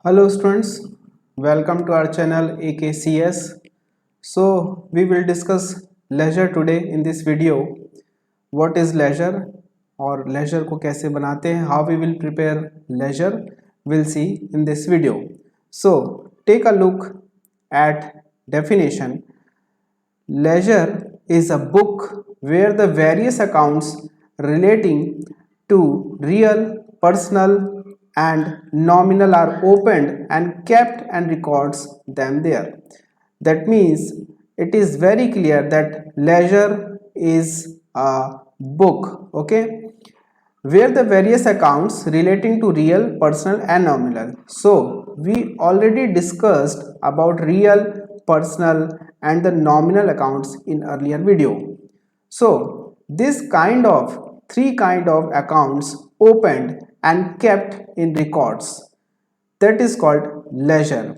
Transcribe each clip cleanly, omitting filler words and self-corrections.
Hello students, welcome to our channel AKCS. So we will discuss leisure today in this video. What is leisure और leisure को कैसे बनाते हैं, how we will prepare leisure, we'll see in this video. So take a look at definition. Leisure is a book where the various accounts relating to real, personal and nominal are opened and kept and records them there. That means it is very clear that leisure is a book, okay, where the various accounts relating to real, personal and nominal. So we already discussed about real, personal and the nominal accounts in earlier video. So this kind of three kind of accounts opened and kept in records, that is called leisure,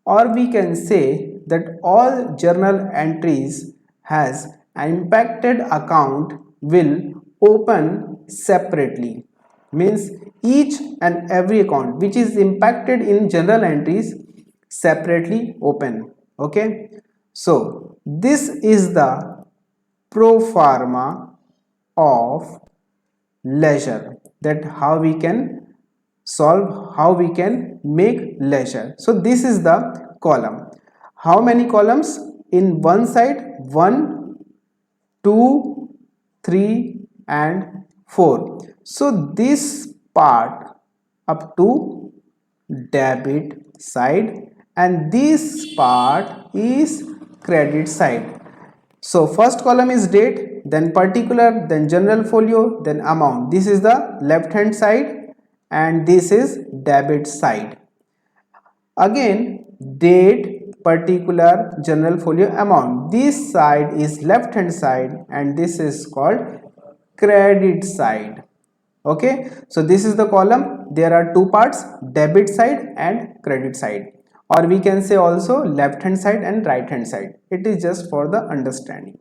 or we can say that all journal entries has an impacted account will open separately, means each and every account which is impacted in journal entries separately open. Okay, so this is the pro forma of leisure, that how we can solve, how we can make leisure. So this is the column. How many columns in one side? 1, 2, 3 and 4. So this part up to debit side and this part is credit side. So first column is date, then particular, then general folio, then amount. This is the left hand side and this is debit side. Again date, particular, general folio, amount. This side is left hand side and this is called credit side. Okay, so this is the column. There are two parts, debit side and credit side, or we can say also left hand side and right hand side. It is just for the understanding.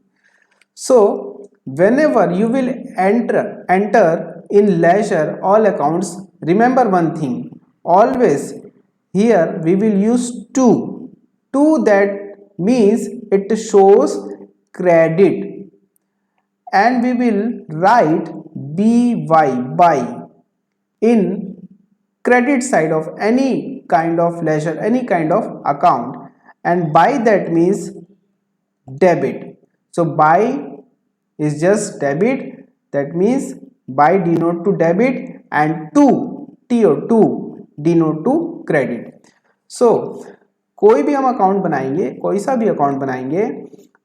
So whenever you will enter in leisure all accounts, remember one thing, always here we will use to. That means it shows credit, and we will write by in credit side of any kind of leisure, any kind of account, and by that means debit. So by is just debit, that means by denote to debit and to denote to credit. So कोई भी हम account बनाएंगे, कोई सा भी account बनाएंगे,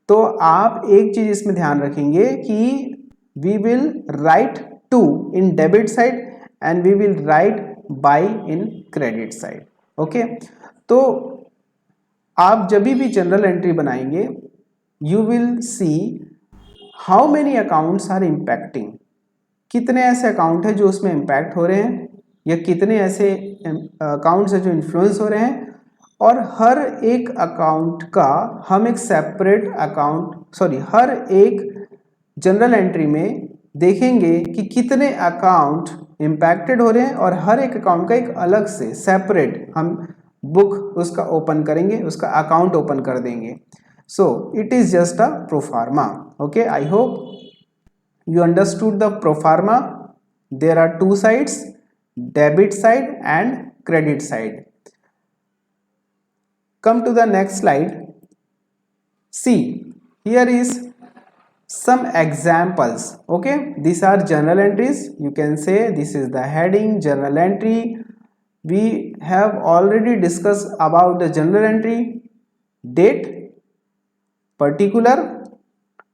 तो आप एक चीज इसमें ध्यान रखेंगे कि we will write to in debit side and we will write by in credit side. Okay, तो आप जब भी जनरल एंट्री बनाएंगे you will see how many accounts are impacting, कितने ऐसे अकाउंट है जो उसमें इम्पैक्ट हो रहे हैं या कितने ऐसे अकाउंट्स है जो इन्फ्लुएंस हो रहे हैं, और हर एक अकाउंट का हम एक सेपरेट हर एक जनरल एंट्री में देखेंगे कि कितने अकाउंट इम्पैक्टेड हो रहे हैं, और हर एक अकाउंट का एक अलग से सेपरेट हम बुक उसका ओपन करेंगे, उसका अकाउंट ओपन कर देंगे. So it is just a pro forma. Okay, I hope you understood the pro forma. There are two sides, debit side and credit side. Come to the next slide. See, here is some examples. Okay, these are journal entries. You can say this is the heading journal entry. We have already discussed about the journal entry, date, particular,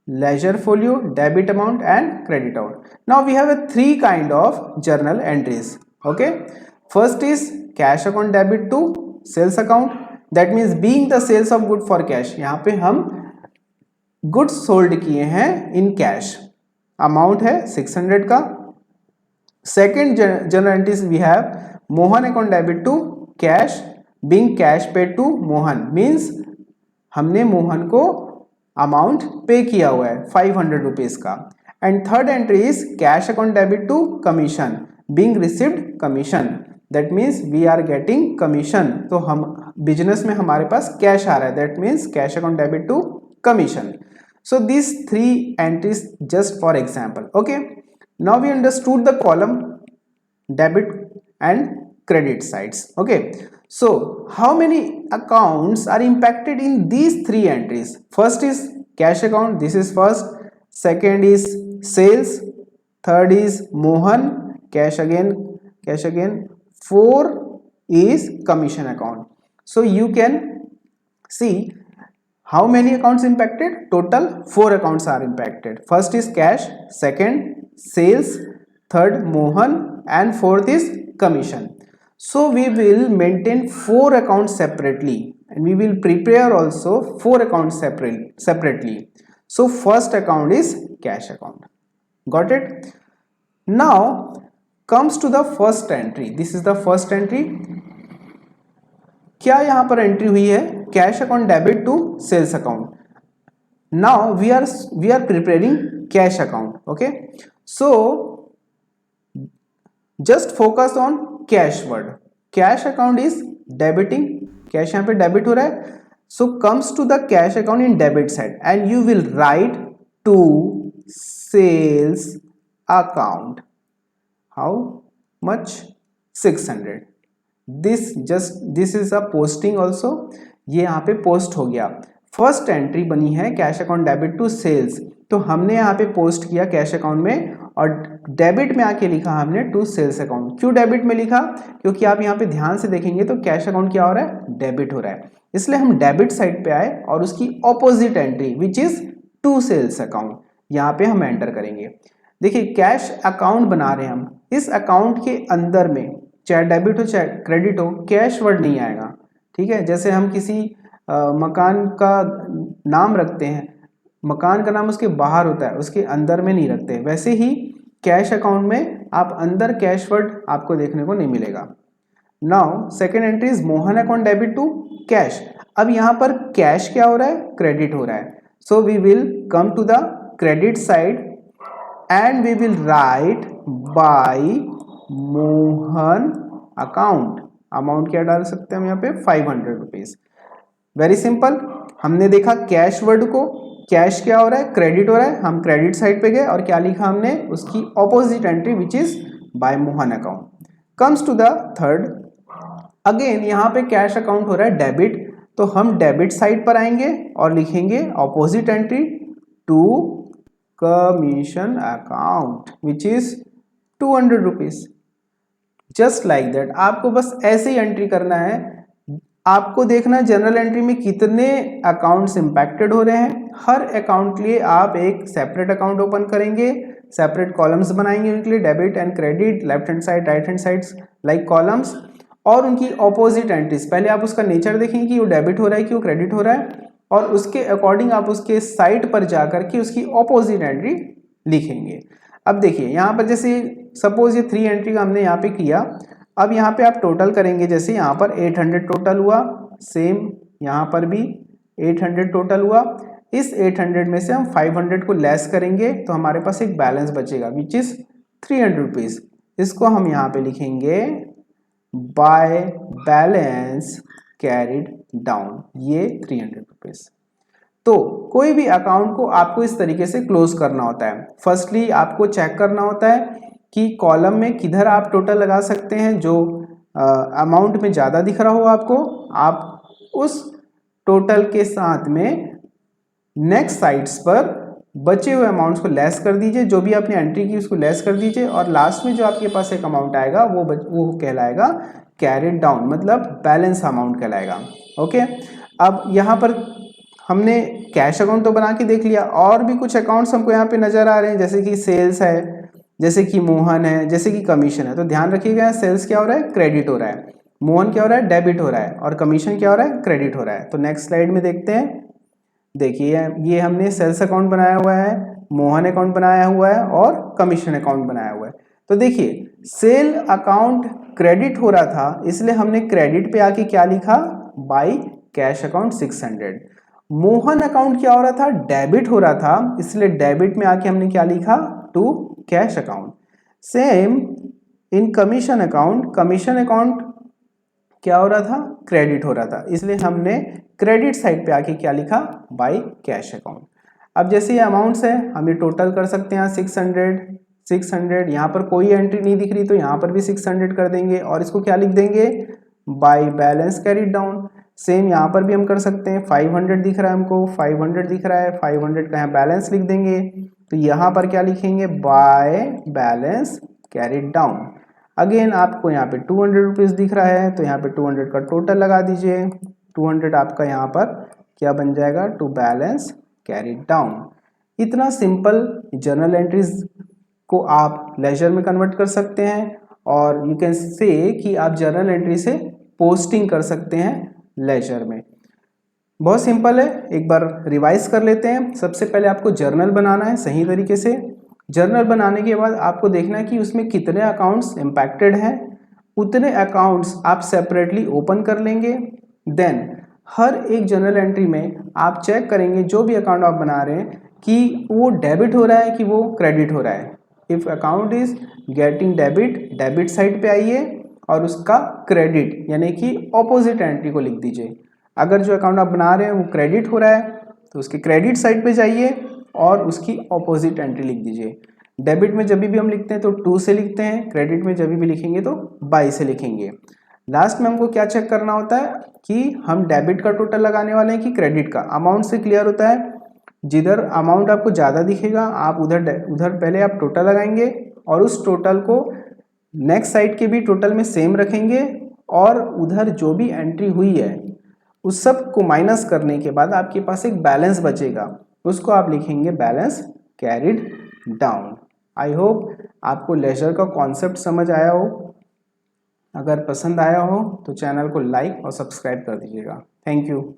leisure folio, debit amount and credit amount. Now we have a three kind of journal entries. Okay, first is cash account debit to sales account, that means being the sales of good for cash. यहाँ पे हम goods sold किए हैं in cash, amount है 600 का. Second journal entries we have Mohan account debit to cash, being cash paid to Mohan, means हमने मोहन को amount पे किया हुआ है 500 रुपीज का. And third entry is cash account debit to commission, being received commission, that means we are getting commission. तो हम business में हमारे पास कैश आ रहा है, that means cash account debit to commission. So these three entries just for example. Okay, now we understood the column debit and credit sides. Okay, so how many accounts are impacted in these three entries? First is cash account, this is first. Second is sales. Third is Mohan, cash again, cash again. Four is commission account. So you can see how many accounts impacted? Total 4 accounts are impacted. First is cash, second sales, third Mohan, and fourth is commission. So we will maintain 4 accounts separately, and we will prepare also 4 accounts separately. So first account is cash account. Got it? Now comes to the first entry. This is the first entry. क्या यहां पर entry हुई है? Cash account debit to sales account. Now we are preparing cash account. Okay, so just focus on cash word. Cash account is debiting, cash यहां पे debit हो रहा है. So comes to the cash account in debit side and you will write to sales account. How much? 600. This is a posting also. ये यहाँ पे post हो गया. फर्स्ट एंट्री बनी है cash account debit to sales, तो हमने यहाँ पे पोस्ट किया कैश अकाउंट में और डेबिट में आके लिखा हमने टू सेल्स अकाउंट. क्यों डेबिट में लिखा? क्योंकि आप यहाँ पे ध्यान से देखेंगे तो कैश अकाउंट क्या हो रहा है? डेबिट हो रहा है. इसलिए हम डेबिट साइड पे आए और उसकी opposite entry which is to sales account यहाँ पे हम एंटर करेंगे. देखिए कैश अकाउंट बना रहे हैं हम. इस अकाउंट के अंदर में चाहे डेबिट हो चाहे क्रेडिट हो, कैश वर्ड नहीं आएगा. ठीक है, जैसे हम किसी मकान का नाम रखते हैं, मकान का नाम उसके बाहर होता है, उसके अंदर में नहीं रखते. वैसे ही कैश अकाउंट में आप अंदर कैश वर्ड आपको देखने को नहीं मिलेगा. Now second entry is Mohan account debit to cash. अब यहाँ पर कैश क्या हो रहा है? क्रेडिट हो रहा है. So we will come to the credit side and we will write by Mohan account. Amount क्या डाल सकते हैं हम यहाँ पे? 500 रुपीज. Very simple. हमने देखा कैश वर्ड को, कैश क्या हो रहा है? क्रेडिट हो रहा है. हम क्रेडिट साइड पे गए और क्या लिखा हमने? उसकी opposite entry which is by Mohan account. Comes to the third. Again यहाँ पे कैश अकाउंट हो रहा है डेबिट, तो हम डेबिट साइड पर आएंगे और लिखेंगे opposite entry to commission account which is 200 rupees. Just like that. आपको बस ऐसे ही एंट्री करना है. आपको देखना है जनरल एंट्री में कितने अकाउंट्स इंपैक्टेड हो रहे हैं. हर अकाउंट के लिए आप एक सेपरेट अकाउंट ओपन करेंगे, सेपरेट कॉलम्स बनाएंगे उनके लिए, debit and credit, left hand side right hand sides like columns, और उनकी ऑपोजिट एंट्रीज. पहले आप उसका नेचर देखेंगे कि वो डेबिट हो रहा है कि वो क्रेडिट हो रहा है, और उसके अकॉर्डिंग आप उसके साइड पर जाकर के उसकी ऑपोजिट एंट्री लिखेंगे. अब देखिए यहाँ पर जैसे सपोज ये 3 एंट्री का हमने यहाँ पे किया. अब यहाँ पे आप टोटल करेंगे, जैसे यहाँ पर 800 टोटल हुआ, सेम यहाँ पर भी 800 टोटल हुआ. इस 800 में से हम 500 को लेस करेंगे तो हमारे पास एक बैलेंस बचेगा विच इज 300 रुपीज. इसको हम यहाँ पे लिखेंगे बाय बैलेंस कैरिड डाउन, ये 300 रुपीज. तो कोई भी अकाउंट को आपको इस तरीके से क्लोज करना होता है. फर्स्टली आपको चेक करना होता है कि कॉलम में किधर आप टोटल लगा सकते हैं. जो अमाउंट में ज़्यादा दिख रहा हो आपको, आप उस टोटल के साथ में नेक्स्ट साइड्स पर बचे हुए अमाउंट्स को लेस कर दीजिए. जो भी आपने एंट्री की उसको लेस कर दीजिए और लास्ट में जो आपके पास एक अमाउंट आएगा वो कहलाएगा कैरिड डाउन, मतलब बैलेंस अमाउंट कहलाएगा. ओके, अब यहाँ पर हमने कैश अकाउंट तो बना के देख लिया, और भी कुछ अकाउंट्स हमको यहाँ पे नजर आ रहे हैं, जैसे कि सेल्स है, जैसे कि मोहन है, जैसे कि कमीशन है. तो ध्यान रखिएगा, सेल्स क्या हो रहा है? क्रेडिट हो रहा है. मोहन क्या हो रहा है? डेबिट हो रहा है. और कमीशन क्या हो रहा है? क्रेडिट हो रहा है. तो नेक्स्ट स्लाइड में देखते हैं. देखिए ये हमने सेल्स अकाउंट बनाया हुआ है, मोहन अकाउंट बनाया हुआ है और कमीशन अकाउंट बनाया हुआ है. तो देखिए सेल अकाउंट क्रेडिट हो रहा था, इसलिए हमने क्रेडिट पे आके क्या लिखा? By cash account 600. Mohan account क्या हो रहा था? डेबिट हो रहा था, इसलिए डेबिट में आके हमने क्या लिखा? To cash account. Same in commission account क्या हो रहा था, क्रेडिट हो रहा था, इसलिए हमने क्रेडिट साइड पे आके क्या लिखा, बाय कैश अकाउंट। अब जैसे ये अमाउंट्स है हम ये टोटल कर सकते हैं, 600 यहाँ पर कोई एंट्री नहीं दिख रही तो यहाँ पर भी 600 कर देंगे और इसको क्या लिख देंगे, by balance carried down. Same यहाँ पर भी हम कर सकते हैं, 500 दिख रहा है हमको, 500 दिख रहा है, 500 का यहाँ बैलेंस लिख देंगे, तो यहाँ पर क्या लिखेंगे, by balance carried down. Again आपको यहाँ पे 200 रुपीज़ दिख रहा है तो यहाँ पे 200 का टोटल लगा दीजिए, 200 आपका यहाँ पर क्या बन जाएगा, टू बैलेंस कैरिड डाउन। इतना सिंपल जर्नल एंट्रीज को आप लेजर में कन्वर्ट कर सकते हैं और यू कैन से कि आप जर्नल एंट्री से पोस्टिंग कर सकते हैं लेजर में। बहुत सिंपल है, एक बार रिवाइज कर लेते हैं। सबसे पहले आपको जर्नल बनाना है सही तरीके से। जर्नल बनाने के बाद आपको देखना है कि उसमें कितने अकाउंट्स इम्पैक्टेड हैं, उतने अकाउंट्स आप सेपरेटली ओपन कर लेंगे। देन हर एक जर्नल एंट्री में आप चेक करेंगे जो भी अकाउंट आप बना रहे हैं कि वो डेबिट हो रहा है कि वो क्रेडिट हो रहा है। If account is getting debit side पे आइए और उसका क्रेडिट यानी कि ऑपोजिट एंट्री को लिख दीजिए। अगर जो अकाउंट आप बना रहे हैं वो क्रेडिट हो रहा है तो उसके क्रेडिट साइड पे जाइए और उसकी ऑपोजिट एंट्री लिख दीजिए। डेबिट में जब भी हम लिखते हैं तो 2 से लिखते हैं, क्रेडिट में जब भी लिखेंगे तो बाय से लिखेंगे। लास्ट में हमको क्या चेक करना होता है कि हम डेबिट का टोटल लगाने वाले हैं कि क्रेडिट का। अमाउंट से क्लियर होता है, जिधर अमाउंट आपको ज़्यादा दिखेगा आप उधर पहले आप टोटल लगाएंगे और उस टोटल को नेक्स्ट साइड के भी टोटल में सेम रखेंगे और उधर जो भी एंट्री हुई है उस सब को माइनस करने के बाद आपके पास एक बैलेंस बचेगा, उसको आप लिखेंगे balance carried down. I hope आपको लेजर का कॉन्सेप्ट समझ आया हो। अगर पसंद आया हो तो चैनल को लाइक और सब्सक्राइब कर दीजिएगा। Thank you.